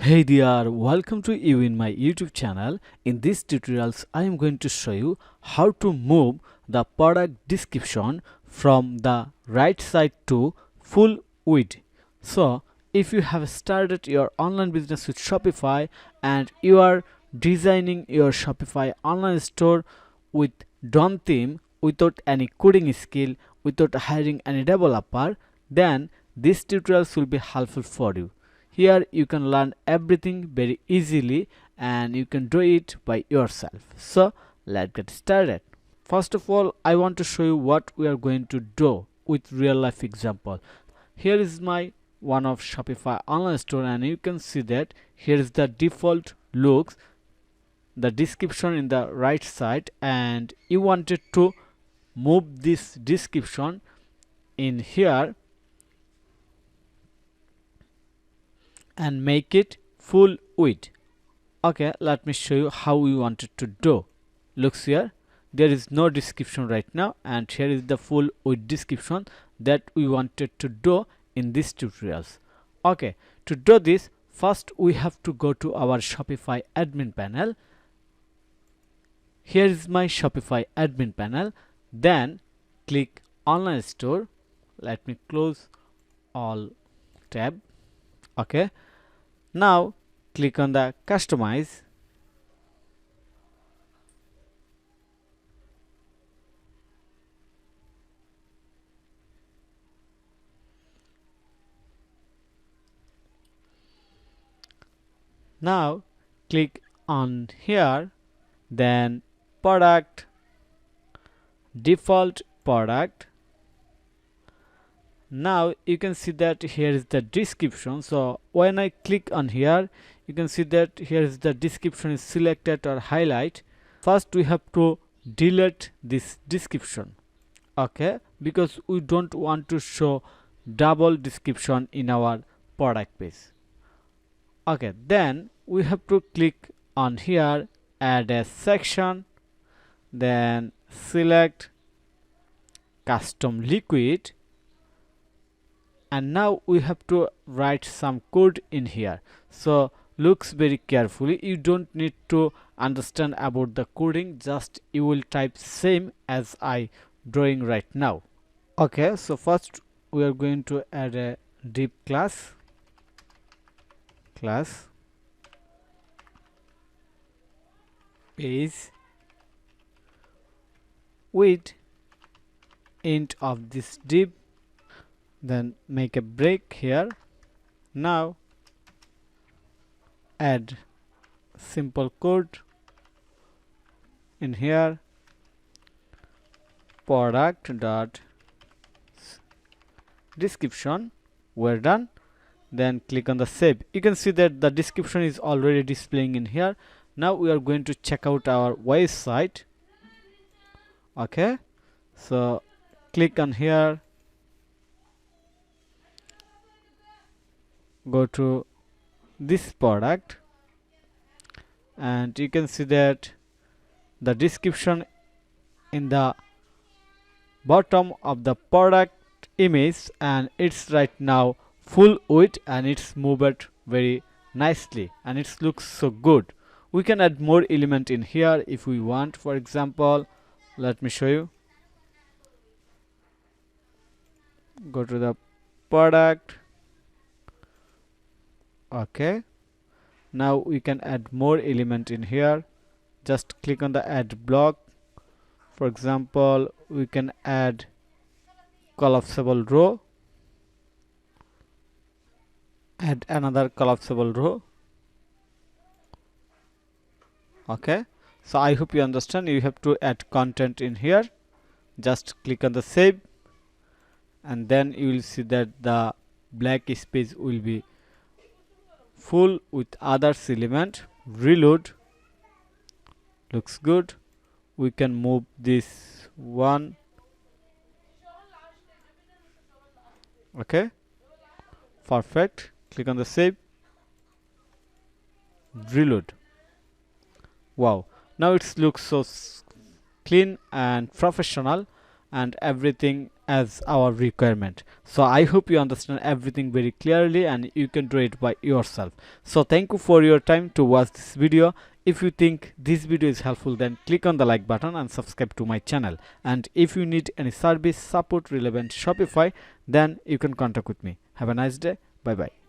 Hey there, welcome to you in my YouTube channel. In this tutorials, I am going to show you how to move the product description from the right side to full width. So, if you have started your online business with Shopify and you are designing your Shopify online store with DOM theme without any coding skill, without hiring any developer, then this tutorials will be helpful for you. Here you can learn everything very easily and you can do it by yourself. So let's get started. First of all, I want to show you what we are going to do with real life example. Here is my one of Shopify online store and you can see that here is the default looks, the description in the right side, and you wanted to move this description in here and make it full width. Okay, let me show you how we wanted to do. Looks here, there is no description right now, and here is the full width description that we wanted to do in this tutorials. Okay, to do this, first we have to go to our Shopify admin panel. Here is my Shopify admin panel. Then click online store. Let me close all tab. Okay, now click on the customize. Now click on here, then product, default product. Now you can see that here is the description. So when I click on here, you can see that here is the description is selected or highlight. First we have to delete this description, okay, because we don't want to show double description in our product page. Okay, then we have to click on here, add a section, then select custom liquid, and now we have to write some code in here. So looks very carefully, you don't need to understand about the coding, just you will type same as I drawing right now. Okay, so first we are going to add a div class page with int of this div, then make a break here. Now add simple code in here, product dot description. We're done. Then click on the save. You can see that the description is already displaying in here. Now we are going to check out our website. Okay, so click on here, go to this product, and you can see that the description in the bottom of the product image, and it's right now full width and it's moved very nicely and it looks so good. We can add more element in here if we want. For example, let me show you. Go to the product. Okay, now we can add more element in here. Just click on the add block. For example, we can add collapsible row, add another collapsible row. Okay, so I hope you understand. You have to add content in here. Just click on the save, and then you will see that the black space will be full with others element. Reload. Looks good. We can move this one. Okay, perfect. Click on the save, reload. Wow, now it looks so clean and professional and everything as our requirement. So I hope you understand everything very clearly and you can do it by yourself. So thank you for your time to watch this video. If you think this video is helpful, then click on the like button and subscribe to my channel. And if you need any service support relevant Shopify, then you can contact with me. Have a nice day. Bye bye.